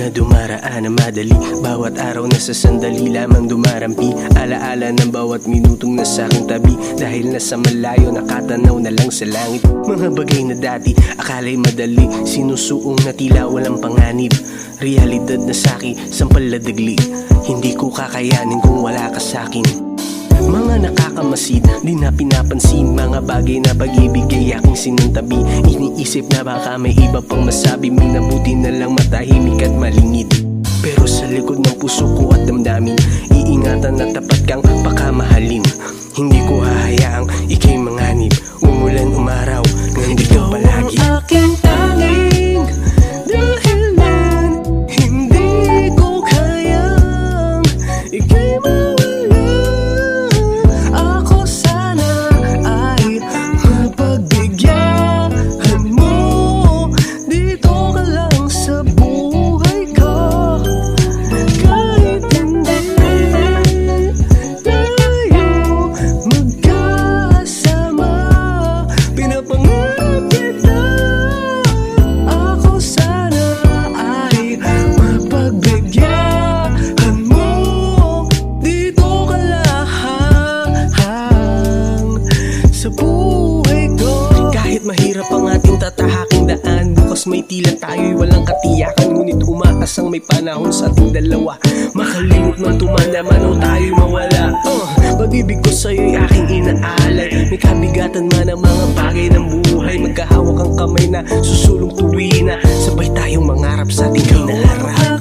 na dumaraan na madali, bawat araw na sa sandali lamang dumarampi. Alaala ng bawat minutong nasa aking tabi, dahil nasa malayo nakatanaw na lang sa langit. Mga bagay na dati akala'y madali, sinusuong na tila walang panganib. Realidad na saki, sampal na dagli, hindi ko kakayanin kung wala ka sakin. Mga nakakamasid, di na pinapansin, mga bagay na pag-ibig ay aking sinuntabi. Iniisip na baka may iba pang masabi, minabuti na lang matahimik at malingid. Pero sa likod ng puso ko at damdamin, iingatan na tapat kang pakamahalin. Hindi ko hahayaang ika'y manganib, umulan umaraw, nandito palagi. Ikaw ang aking tanging dahilan, hindi ko kayang ika'y mawala. Ako sana ay mapagbigyan mo, dito ka lang sa buhay ko. Kahit hindi tayo magkasama, pinapangarap kita. Ako sana ay mapagbigyan mo, dito ka lang sa buhay ko. Kahit mahirap ang ating tatahaking daan, bukas may tila tayo'y walang katiyakan, ngunit umakas ang may panahon sa ating dalawa. Makalimot man tumanaman o tayo'y mawala. Pag-ibig ko sa'yo'y aking inaalay, may kabigatan man ang mga bagay ng buhay. Magkahawak ang kamay na susulong tuwi na, sabay tayong mangarap sa ating hinaharap.